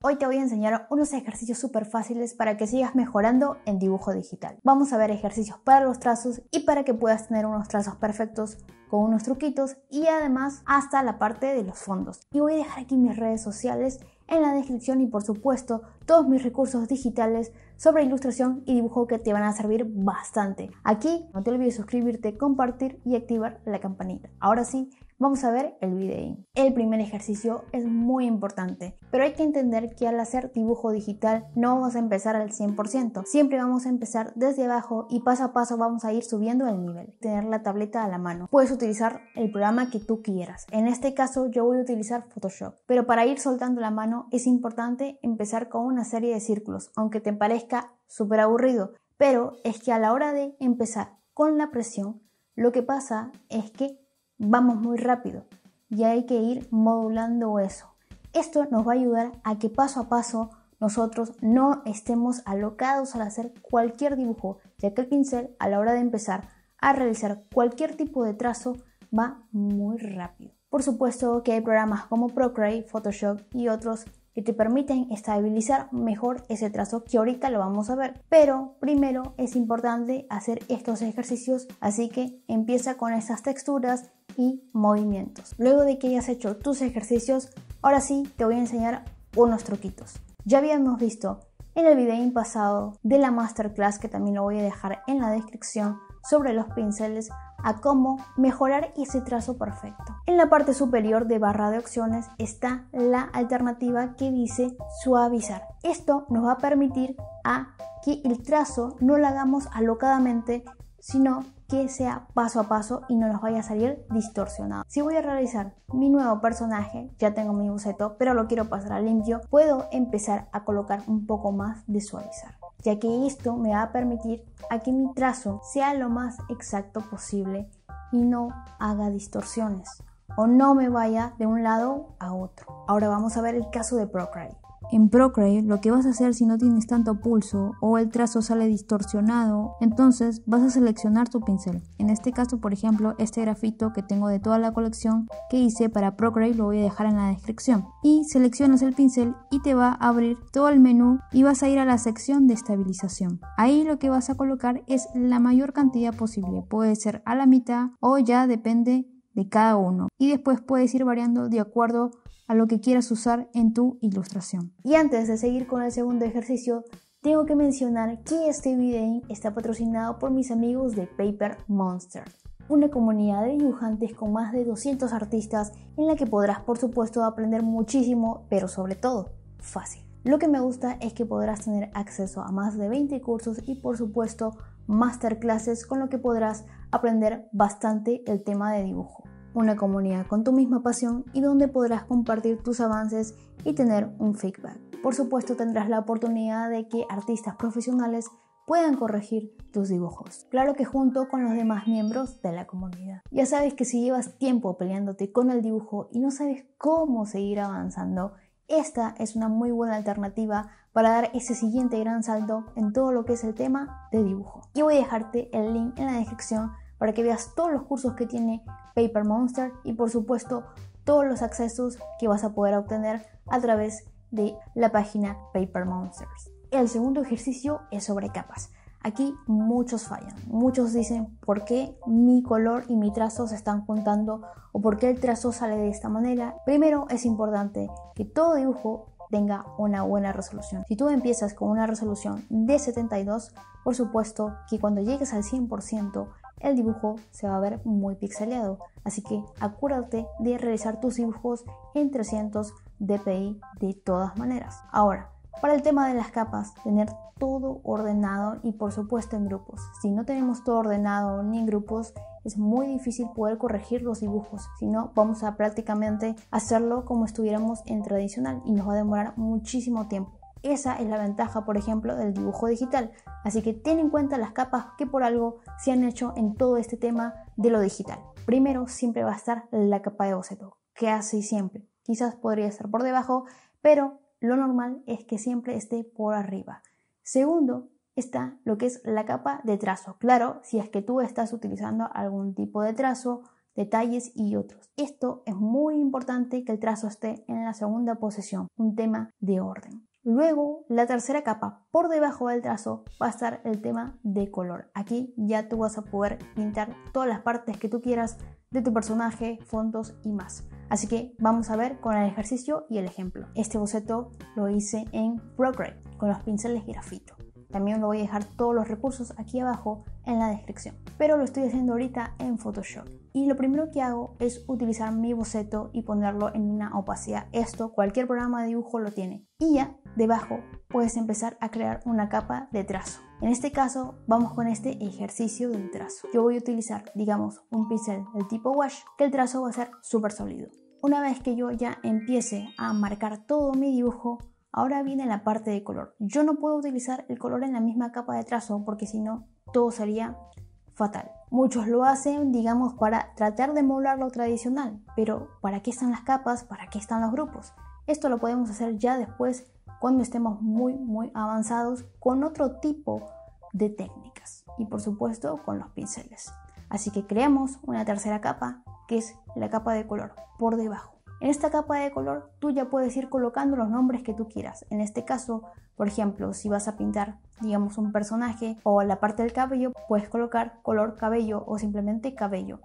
Hoy te voy a enseñar unos ejercicios súper fáciles para que sigas mejorando en dibujo digital. Vamos a ver ejercicios para los trazos y para que puedas tener unos trazos perfectos con unos truquitos y además hasta la parte de los fondos. Y voy a dejar aquí mis redes sociales en la descripción y por supuesto todos mis recursos digitales sobre ilustración y dibujo que te van a servir bastante. Aquí no te olvides suscribirte, compartir y activar la campanita. Ahora sí, vamos a ver el video. El primer ejercicio es muy importante, pero hay que entender que al hacer dibujo digital no vamos a empezar al 100%. Siempre vamos a empezar desde abajo y paso a paso vamos a ir subiendo el nivel. Tener la tableta a la mano. Puedes utilizar el programa que tú quieras. En este caso yo voy a utilizar Photoshop, pero para ir soltando la mano es importante empezar con una serie de círculos, aunque te parezca súper aburrido, pero es que a la hora de empezar con la presión, lo que pasa es que vamos muy rápido y hay que ir modulando eso. Esto nos va a ayudar a que paso a paso nosotros no estemos alocados al hacer cualquier dibujo, ya que el pincel a la hora de empezar a realizar cualquier tipo de trazo va muy rápido. Por supuesto que hay programas como Procreate, Photoshop y otros que te permiten estabilizar mejor ese trazo, que ahorita lo vamos a ver. Pero primero es importante hacer estos ejercicios, así que empieza con esas texturas y movimientos. Luego de que hayas hecho tus ejercicios, ahora sí te voy a enseñar unos truquitos. Ya habíamos visto en el video pasado de la masterclass, que también lo voy a dejar en la descripción, sobre los pinceles, a cómo mejorar ese trazo perfecto. En la parte superior de barra de opciones está la alternativa que dice suavizar. Esto nos va a permitir a que el trazo no lo hagamos alocadamente, sino que sea paso a paso y no nos vaya a salir distorsionado. Si voy a realizar mi nuevo personaje, ya tengo mi boceto, pero lo quiero pasar a limpio, puedo empezar a colocar un poco más de suavizar, ya que esto me va a permitir a que mi trazo sea lo más exacto posible y no haga distorsiones o no me vaya de un lado a otro. Ahora vamos a ver el caso de Procreate. En Procreate lo que vas a hacer si no tienes tanto pulso o el trazo sale distorsionado, entonces vas a seleccionar tu pincel. En este caso, por ejemplo, este grafito que tengo de toda la colección que hice para Procreate lo voy a dejar en la descripción. Y seleccionas el pincel y te va a abrir todo el menú y vas a ir a la sección de estabilización. Ahí lo que vas a colocar es la mayor cantidad posible. Puede ser a la mitad o ya depende de cada uno. Y después puedes ir variando de acuerdo a lo que quieras usar en tu ilustración. Y antes de seguir con el segundo ejercicio, tengo que mencionar que este video está patrocinado por mis amigos de Paper Monster, una comunidad de dibujantes con más de 200 artistas en la que podrás por supuesto aprender muchísimo, pero sobre todo fácil. Lo que me gusta es que podrás tener acceso a más de 20 cursos y por supuesto masterclasses, con lo que podrás aprender bastante el tema de dibujo. Una comunidad con tu misma pasión y donde podrás compartir tus avances y tener un feedback. Por supuesto tendrás la oportunidad de que artistas profesionales puedan corregir tus dibujos. Claro que junto con los demás miembros de la comunidad. Ya sabes que si llevas tiempo peleándote con el dibujo y no sabes cómo seguir avanzando, esta es una muy buena alternativa para dar ese siguiente gran salto en todo lo que es el tema de dibujo. Y voy a dejarte el link en la descripción para que veas todos los cursos que tiene Paper Monster y por supuesto todos los accesos que vas a poder obtener a través de la página Paper Monsters. El segundo ejercicio es sobre capas. Aquí muchos fallan, muchos dicen por qué mi color y mi trazo se están juntando o por qué el trazo sale de esta manera. Primero es importante que todo dibujo tenga una buena resolución. Si tú empiezas con una resolución de 72, por supuesto que cuando llegues al 100% el dibujo se va a ver muy pixeleado, así que acuérdate de realizar tus dibujos en 300 dpi de todas maneras. Ahora, para el tema de las capas, tener todo ordenado y por supuesto en grupos. Si no tenemos todo ordenado ni en grupos, es muy difícil poder corregir los dibujos, si no vamos a prácticamente hacerlo como estuviéramos en tradicional y nos va a demorar muchísimo tiempo. Esa es la ventaja, por ejemplo, del dibujo digital, así que ten en cuenta las capas que por algo se han hecho en todo este tema de lo digital. Primero siempre va a estar la capa de boceto, que así siempre. Quizás podría estar por debajo, pero lo normal es que siempre esté por arriba. Segundo, está lo que es la capa de trazo. Claro, si es que tú estás utilizando algún tipo de trazo detalles y otros. Esto es muy importante, que el trazo esté en la segunda posición, un tema de orden. Luego, la tercera capa, por debajo del trazo, va a estar el tema de color. Aquí ya tú vas a poder pintar todas las partes que tú quieras de tu personaje, fondos y más. Así que vamos a ver con el ejercicio y el ejemplo. Este boceto lo hice en Procreate con los pinceles grafito. También lo voy a dejar todos los recursos aquí abajo en la descripción. Pero lo estoy haciendo ahorita en Photoshop. Y lo primero que hago es utilizar mi boceto y ponerlo en una opacidad. Esto cualquier programa de dibujo lo tiene. Y ya debajo puedes empezar a crear una capa de trazo. En este caso vamos con este ejercicio del trazo. Yo voy a utilizar, digamos, un pincel del tipo wash, que el trazo va a ser súper sólido. Una vez que yo ya empiece a marcar todo mi dibujo, ahora viene la parte de color. Yo no puedo utilizar el color en la misma capa de trazo porque si no, todo sería fatal. Muchos lo hacen, digamos, para tratar de emular lo tradicional, pero ¿para qué están las capas? ¿Para qué están los grupos? Esto lo podemos hacer ya después cuando estemos muy avanzados con otro tipo de técnicas y por supuesto con los pinceles. Así que creamos una tercera capa, que es la capa de color por debajo. En esta capa de color tú ya puedes ir colocando los nombres que tú quieras. En este caso, por ejemplo, si vas a pintar, digamos, un personaje o la parte del cabello, puedes colocar color cabello o simplemente cabello.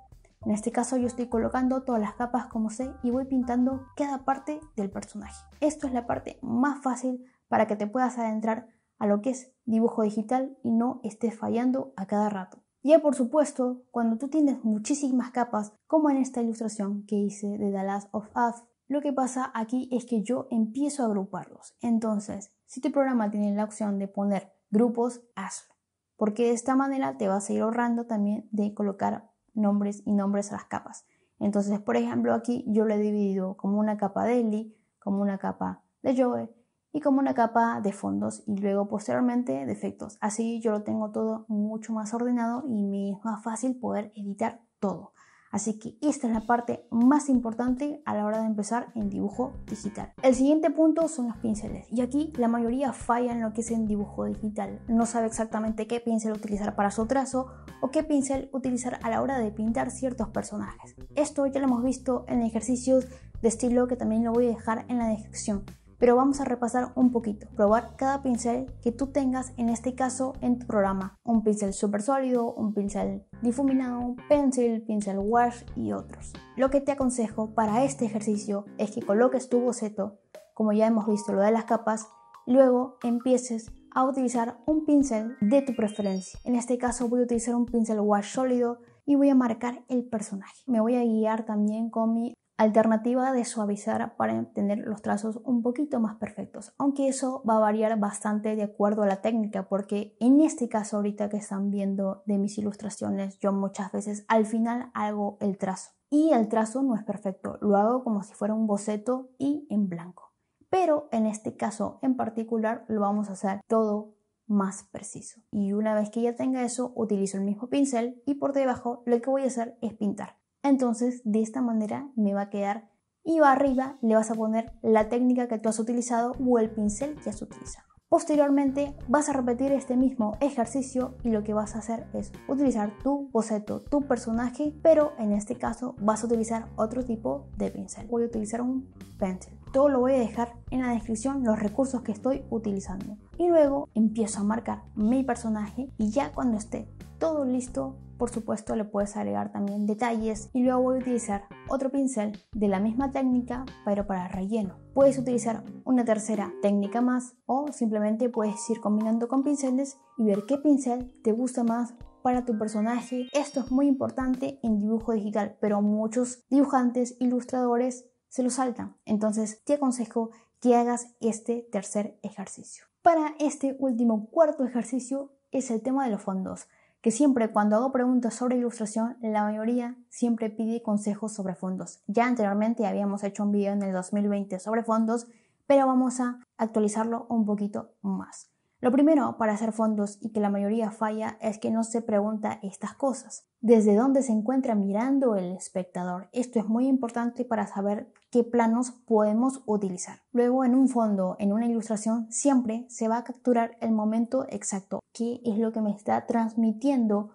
En este caso yo estoy colocando todas las capas como sé y voy pintando cada parte del personaje. Esto es la parte más fácil para que te puedas adentrar a lo que es dibujo digital y no estés fallando a cada rato. Ya por supuesto, cuando tú tienes muchísimas capas, como en esta ilustración que hice de The Last of Us, lo que pasa aquí es que yo empiezo a agruparlos. Entonces, si tu programa tiene la opción de poner grupos, hazlo, porque de esta manera te vas a ir ahorrando también de colocar nombres y nombres a las capas. Entonces, por ejemplo, aquí yo lo he dividido como una capa de Ellie, como una capa de Joe y como una capa de fondos y luego posteriormente de efectos. Así yo lo tengo todo mucho más ordenado y me es más fácil poder editar todo. Así que esta es la parte más importante a la hora de empezar en dibujo digital. El siguiente punto son los pinceles y aquí la mayoría falla en lo que es en dibujo digital. No sabe exactamente qué pincel utilizar para su trazo o qué pincel utilizar a la hora de pintar ciertos personajes. Esto ya lo hemos visto en ejercicios de estilo que también lo voy a dejar en la descripción. Pero vamos a repasar un poquito, probar cada pincel que tú tengas en este caso en tu programa. Un pincel súper sólido, un pincel difuminado, pencil, pincel wash y otros. Lo que te aconsejo para este ejercicio es que coloques tu boceto, como ya hemos visto lo de las capas, luego empieces a utilizar un pincel de tu preferencia. En este caso voy a utilizar un pincel wash sólido y voy a marcar el personaje. Me voy a guiar también con mi alternativa de suavizar para tener los trazos un poquito más perfectos, aunque eso va a variar bastante de acuerdo a la técnica, porque en este caso ahorita que están viendo de mis ilustraciones, yo muchas veces al final hago el trazo y el trazo no es perfecto, lo hago como si fuera un boceto y en blanco, pero en este caso en particular lo vamos a hacer todo más preciso. Y una vez que ya tenga eso, utilizo el mismo pincel y por debajo lo que voy a hacer es pintar. Entonces de esta manera me va a quedar y arriba le vas a poner la técnica que tú has utilizado o el pincel que has utilizado. Posteriormente vas a repetir este mismo ejercicio y lo que vas a hacer es utilizar tu boceto, tu personaje, pero en este caso vas a utilizar otro tipo de pincel. Voy a utilizar un pencil. Todo lo voy a dejar en la descripción, los recursos que estoy utilizando. Y luego empiezo a marcar mi personaje y ya cuando esté todo listo, por supuesto le puedes agregar también detalles y luego voy a utilizar otro pincel de la misma técnica pero para relleno. Puedes utilizar una tercera técnica más o simplemente puedes ir combinando con pinceles y ver qué pincel te gusta más para tu personaje. Esto es muy importante en dibujo digital, pero muchos dibujantes, ilustradores se lo saltan. Entonces te aconsejo que hagas este tercer ejercicio. Para este último cuarto ejercicio es el tema de los fondos, que siempre cuando hago preguntas sobre ilustración, la mayoría siempre pide consejos sobre fondos. Ya anteriormente habíamos hecho un video en el 2020 sobre fondos, pero vamos a actualizarlo un poquito más. Lo primero para hacer fondos y que la mayoría falla es que no se pregunta estas cosas. ¿Desde dónde se encuentra mirando el espectador? Esto es muy importante para saber qué planos podemos utilizar. Luego en un fondo, en una ilustración, siempre se va a capturar el momento exacto. ¿Qué es lo que me está transmitiendo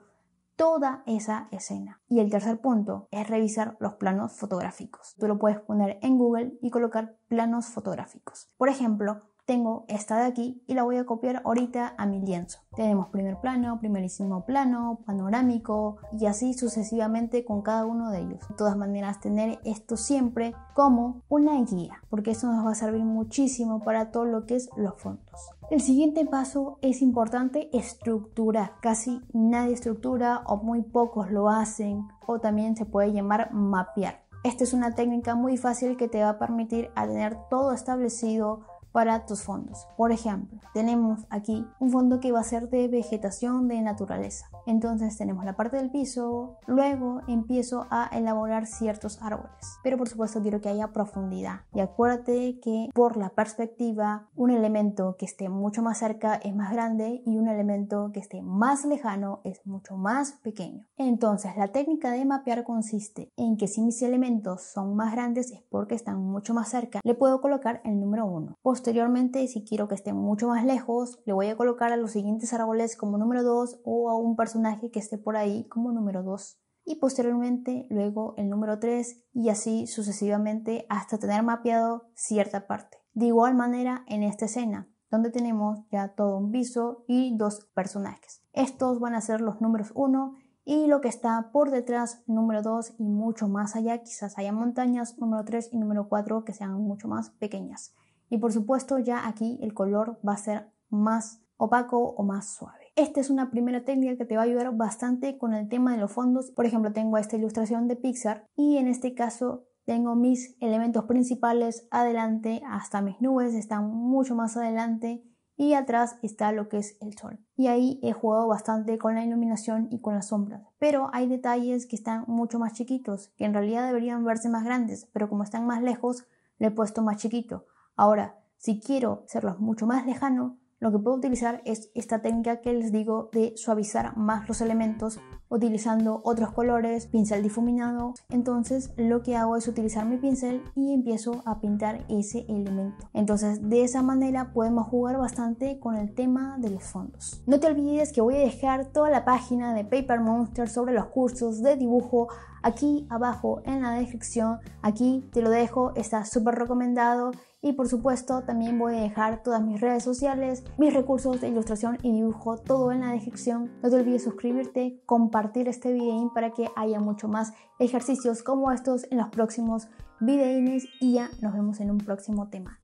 toda esa escena. Y el tercer punto es revisar los planos fotográficos. Tú lo puedes poner en Google y colocar planos fotográficos. Por ejemplo, tengo esta de aquí y la voy a copiar ahorita a mi lienzo. Tenemos primer plano, primerísimo plano, panorámico y así sucesivamente con cada uno de ellos. De todas maneras, tener esto siempre como una guía, porque eso nos va a servir muchísimo para todo lo que es los fondos. El siguiente paso es importante estructurar. Casi nadie estructura o muy pocos lo hacen, o también se puede llamar mapear. Esta es una técnica muy fácil que te va a permitir a tener todo establecido para tus fondos. Por ejemplo, tenemos aquí un fondo que va a ser de vegetación de naturaleza. Entonces tenemos la parte del piso, luego empiezo a elaborar ciertos árboles. Pero por supuesto quiero que haya profundidad. Y acuérdate que por la perspectiva, un elemento que esté mucho más cerca es más grande y un elemento que esté más lejano es mucho más pequeño. Entonces la técnica de mapear consiste en que si mis elementos son más grandes es porque están mucho más cerca. Le puedo colocar el número 1. Posteriormente, si quiero que esté mucho más lejos, le voy a colocar a los siguientes árboles como número 2 o a un personaje que esté por ahí como número 2. Y posteriormente, luego el número 3 y así sucesivamente hasta tener mapeado cierta parte. De igual manera en esta escena, donde tenemos ya todo un piso y dos personajes. Estos van a ser los números 1 y lo que está por detrás, número 2 y mucho más allá, quizás haya montañas, número 3 y número 4 que sean mucho más pequeñas. Y por supuesto ya aquí el color va a ser más opaco o más suave. Esta es una primera técnica que te va a ayudar bastante con el tema de los fondos. Por ejemplo, tengo esta ilustración de Pixar y en este caso tengo mis elementos principales adelante, hasta mis nubes están mucho más adelante y atrás está lo que es el sol. Y ahí he jugado bastante con la iluminación y con las sombras. Pero hay detalles que están mucho más chiquitos, que en realidad deberían verse más grandes, pero como están más lejos, le he puesto más chiquito. Ahora, si quiero hacerlos mucho más lejano, lo que puedo utilizar es esta técnica que les digo de suavizar más los elementos utilizando otros colores, pincel difuminado. Entonces lo que hago es utilizar mi pincel y empiezo a pintar ese elemento. Entonces de esa manera podemos jugar bastante con el tema de los fondos. No te olvides que voy a dejar toda la página de Paper Monster sobre los cursos de dibujo aquí abajo en la descripción. Aquí te lo dejo, está súper recomendado. Y por supuesto también voy a dejar todas mis redes sociales, mis recursos de ilustración y dibujo, todo en la descripción. No te olvides suscribirte, compartir este video para que haya mucho más ejercicios como estos en los próximos videos y ya nos vemos en un próximo tema.